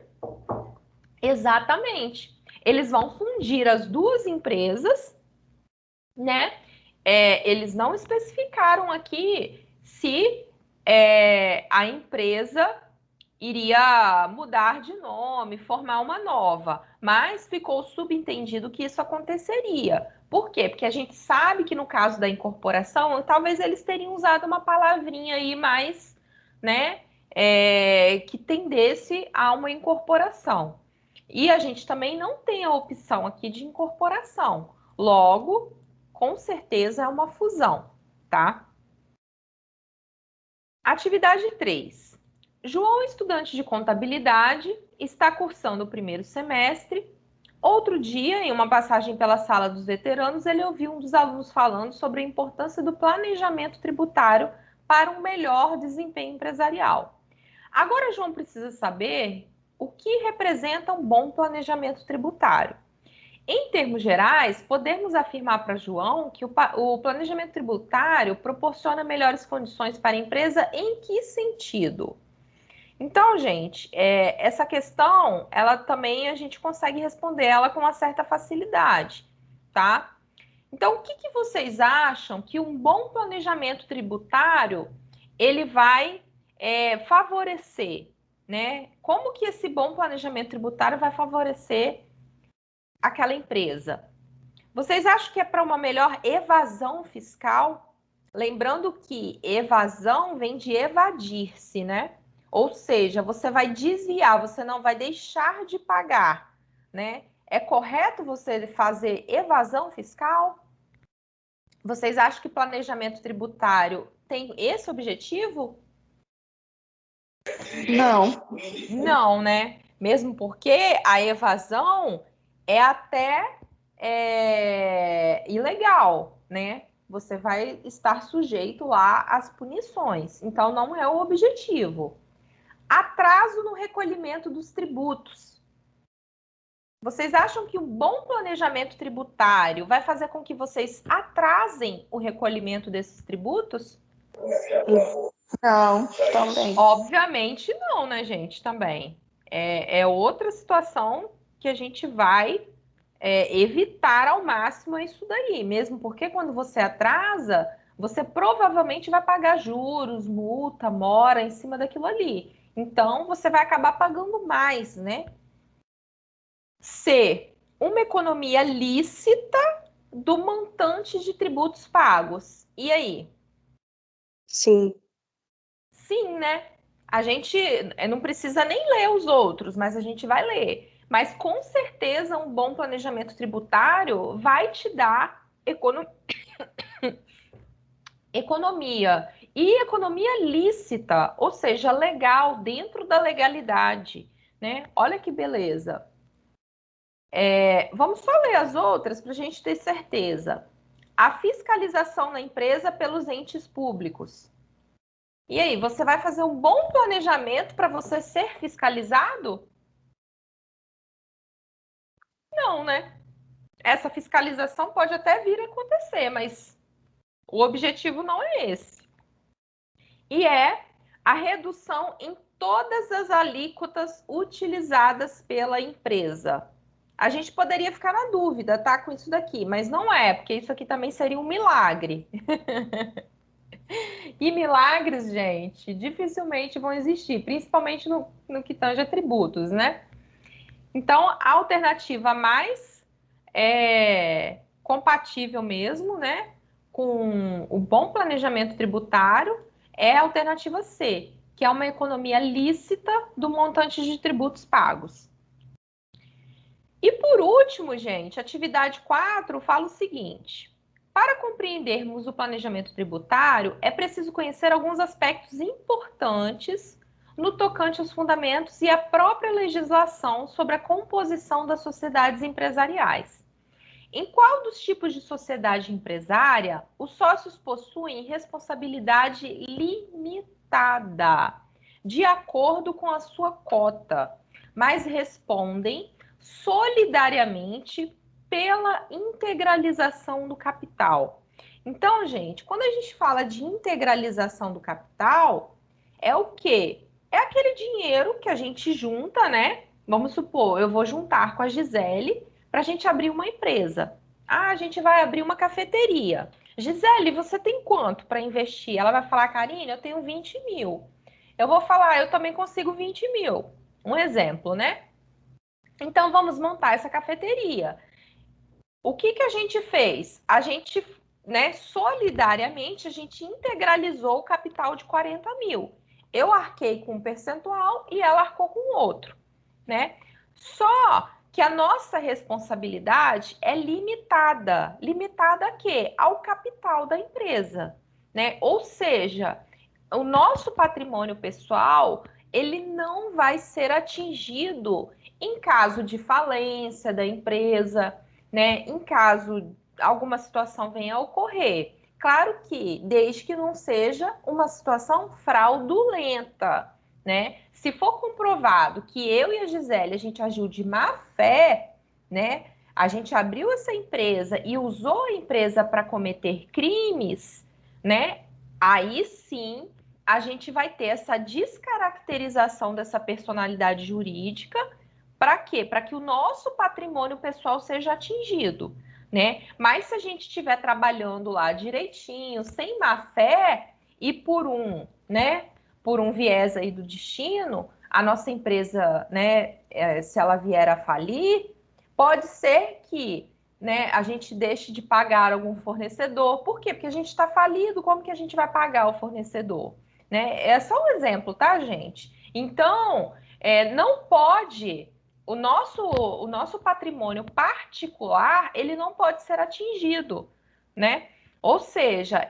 Exatamente. Eles vão fundir as duas empresas, né? Eles não especificaram aqui se a empresa iria mudar de nome, formar uma nova, mas ficou subentendido que isso aconteceria. Por quê? Porque a gente sabe que no caso da incorporação, talvez eles teriam usado uma palavrinha aí mais, né, que tendesse a uma incorporação. E a gente também não tem a opção aqui de incorporação. Logo, com certeza é uma fusão, tá? Atividade 3. João, estudante de contabilidade, está cursando o primeiro semestre. Outro dia, em uma passagem pela sala dos veteranos, ele ouviu um dos alunos falando sobre a importância do planejamento tributário para um melhor desempenho empresarial. Agora, João precisa saber o que representa um bom planejamento tributário. Em termos gerais, podemos afirmar para João que o planejamento tributário proporciona melhores condições para a empresa em que sentido? Então, gente, essa questão, ela também a gente consegue responder ela com uma certa facilidade, tá? Então, o que vocês acham que um bom planejamento tributário ele vai favorecer, né? Como que esse bom planejamento tributário vai favorecer aquela empresa? Vocês acham que é para uma melhor evasão fiscal? Lembrando que evasão vem de evadir-se, né? Ou seja, você vai desviar, você não vai deixar de pagar, né? É correto você fazer evasão fiscal? Vocês acham que planejamento tributário tem esse objetivo? Não. Não, né? Mesmo porque a evasão é até ilegal, né? Você vai estar sujeito lá às punições. Então, não é o objetivo. Atraso no recolhimento dos tributos. Vocês acham que um bom planejamento tributário vai fazer com que vocês atrasem o recolhimento desses tributos? Não, também. Obviamente não, né, gente? Também. É outra situação que a gente vai evitar ao máximo isso daí. Mesmo porque quando você atrasa, você provavelmente vai pagar juros, multa, mora em cima daquilo ali. Então, você vai acabar pagando mais, né? C, uma economia lícita do montante de tributos pagos. E aí? Sim. Sim, né? A gente não precisa nem ler os outros, mas a gente vai ler. Mas com certeza um bom planejamento tributário vai te dar economia. E economia lícita, ou seja, legal, dentro da legalidade, né? Olha que beleza. Vamos só ler as outras para a gente ter certeza. A fiscalização na empresa pelos entes públicos. E aí, você vai fazer um bom planejamento para você ser fiscalizado? Não, né? Essa fiscalização pode até vir a acontecer, mas o objetivo não é esse. E é a redução em todas as alíquotas utilizadas pela empresa. A gente poderia ficar na dúvida, tá, com isso daqui, mas não é, porque isso aqui também seria um milagre. E milagres, gente, dificilmente vão existir, principalmente no que tange a tributos, né? Então, a alternativa mais compatível mesmo, né, com o bom planejamento tributário é a alternativa C, que é uma economia lícita do montante de tributos pagos. E por último, gente, atividade 4 fala o seguinte: para compreendermos o planejamento tributário, é preciso conhecer alguns aspectos importantes no tocante aos fundamentos e à própria legislação sobre a composição das sociedades empresariais. Em qual dos tipos de sociedade empresária os sócios possuem responsabilidade limitada, de acordo com a sua cota, mas respondem solidariamente pela integralização do capital? Então, gente, quando a gente fala de integralização do capital, é o quê? É aquele dinheiro que a gente junta, né? Vamos supor, eu vou juntar com a Gisele para a gente abrir uma empresa. Ah, a gente vai abrir uma cafeteria. Gisele, você tem quanto para investir? Ela vai falar, Karine, eu tenho 20 mil. Eu vou falar, eu também consigo 20 mil. Um exemplo, né? Então, vamos montar essa cafeteria. O que que a gente fez? A gente, né, solidariamente, a gente integralizou o capital de 40 mil. Eu arquei com um percentual e ela arcou com outro, né? Só que a nossa responsabilidade é limitada. Limitada a quê? Ao capital da empresa, né? Ou seja, o nosso patrimônio pessoal, ele não vai ser atingido em caso de falência da empresa, né? Em caso alguma situação venha a ocorrer. Claro que desde que não seja uma situação fraudulenta, né? Se for comprovado que eu e a Gisele a gente agiu de má fé, né? A gente abriu essa empresa e usou a empresa para cometer crimes, né? Aí sim a gente vai ter essa descaracterização dessa personalidade jurídica. Para quê? Para que o nosso patrimônio pessoal seja atingido, né? Mas se a gente estiver trabalhando lá direitinho, sem má fé e por um viés aí do destino, a nossa empresa, né, se ela vier a falir, pode ser que, né, a gente deixe de pagar algum fornecedor. Por quê? Porque a gente está falido, como que a gente vai pagar o fornecedor? Né? É só um exemplo, tá, gente? Então, não pode o nosso patrimônio particular, ele não pode ser atingido, né? Ou seja,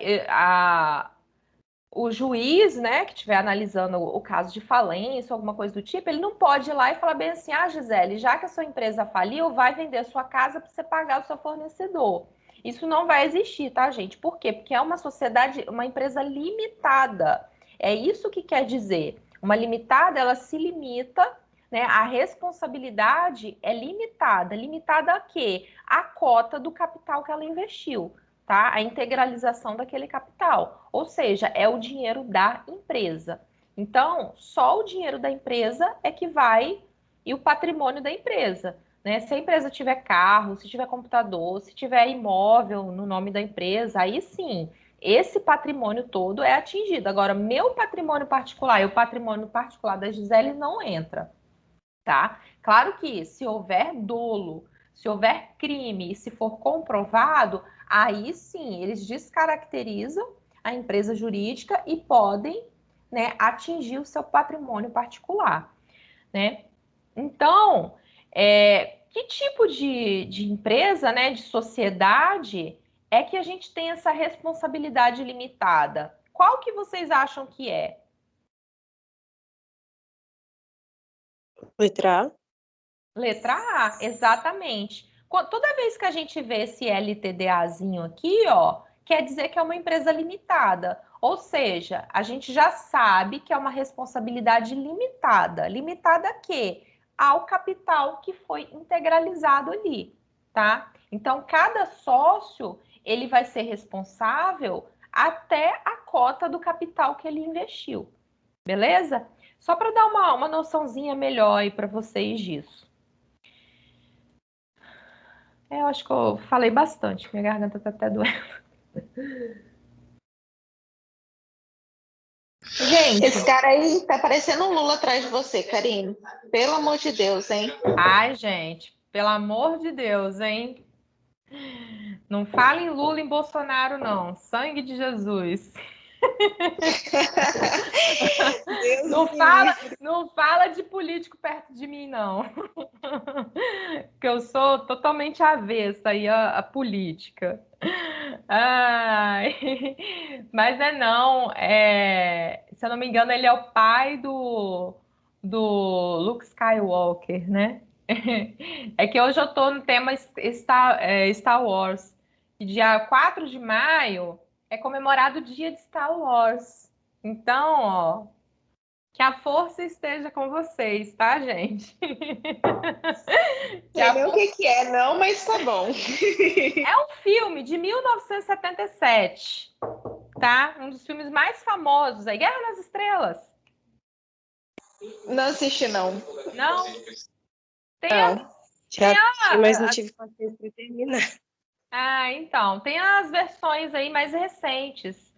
o juiz, né, que estiver analisando o caso de falência, alguma coisa do tipo, ele não pode ir lá e falar bem assim, ah, Gisele, já que a sua empresa faliu, vai vender a sua casa para você pagar o seu fornecedor. Isso não vai existir, tá, gente? Por quê? Porque é uma sociedade, uma empresa limitada. É isso que quer dizer. Uma limitada, ela se limita, né? A responsabilidade é limitada. Limitada a quê? A cota do capital que ela investiu, tá? A integralização daquele capital. Ou seja, é o dinheiro da empresa. Então, só o dinheiro da empresa é que vai e o patrimônio da empresa. Né? Se a empresa tiver carro, se tiver computador, se tiver imóvel no nome da empresa, aí sim, esse patrimônio todo é atingido. Agora, meu patrimônio particular e o patrimônio particular da Gisele não entra, tá? Claro que se houver dolo, Se houver crime e se for comprovado, aí sim, eles descaracterizam a empresa jurídica e podem, né, atingir o seu patrimônio particular, né? Então, que tipo de empresa, né, de sociedade é que a gente tem essa responsabilidade limitada? Qual que vocês acham que é? Letra A. Letra A, exatamente. Toda vez que a gente vê esse LTDAzinho aqui, ó, quer dizer que é uma empresa limitada. Ou seja, a gente já sabe que é uma responsabilidade limitada. Limitada a quê? Ao capital que foi integralizado ali, tá? Então, cada sócio, ele vai ser responsável até a cota do capital que ele investiu. Beleza? Só para dar uma noçãozinha melhor aí para vocês disso. Eu acho que eu falei bastante, minha garganta tá até doendo. Gente, Esse cara aí tá parecendo um Lula atrás de você, Karine. Pelo amor de Deus, hein? ai, gente, pelo amor de Deus, hein? Não fala em Lula e em Bolsonaro, não. Sangue de Jesus. Deus Não me fala, livre. não fala de político perto de mim, não. Que eu sou totalmente avessa aí à política. Ai. Mas não. Se eu não me engano, ele é o pai do Luke Skywalker, né? É que hoje eu tô no tema Star Wars. E dia 4 de maio é comemorado o dia de Star Wars. Então, ó, que a força esteja com vocês, tá, gente? Sei nem o que é, não, mas tá bom. É um filme de 1977, tá? Um dos filmes mais famosos, aí, Guerra nas Estrelas. Não assisti, não. Não? Tem Não. Já assisti, mas não tive paciência para terminar. então, tem as versões aí mais recentes,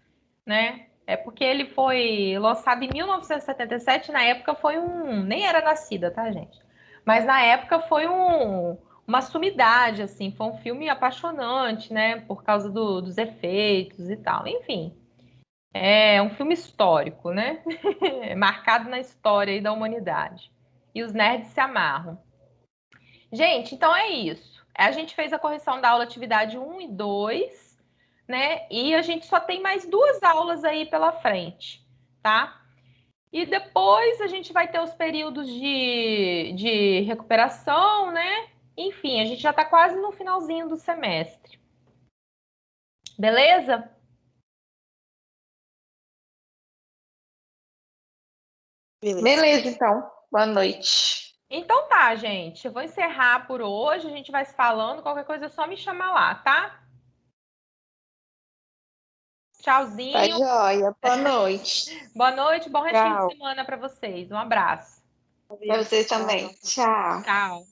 né? É porque ele foi lançado em 1977, na época foi nem era nascida, tá, gente? Mas na época foi uma sumidade, assim, foi um filme apaixonante, né? Por causa dos efeitos e tal. Enfim, é um filme histórico, né? Marcado na história aí da humanidade. E os nerds se amarram. Gente, então é isso. A gente fez a correção da aula atividade 1 e 2, né? E a gente só tem mais 2 aulas aí pela frente, tá? E depois a gente vai ter os períodos de recuperação, né? Enfim, a gente já está quase no finalzinho do semestre. Beleza? Beleza. Beleza, então. Boa noite. Então tá, gente. Eu vou encerrar por hoje. A gente vai se falando. Qualquer coisa é só me chamar lá, tá? Tá Tchauzinho. joia. Boa noite. Boa noite. Bom restinho de Tchau. semana para vocês. Um abraço. Pra vocês também. Tchau. Tchau.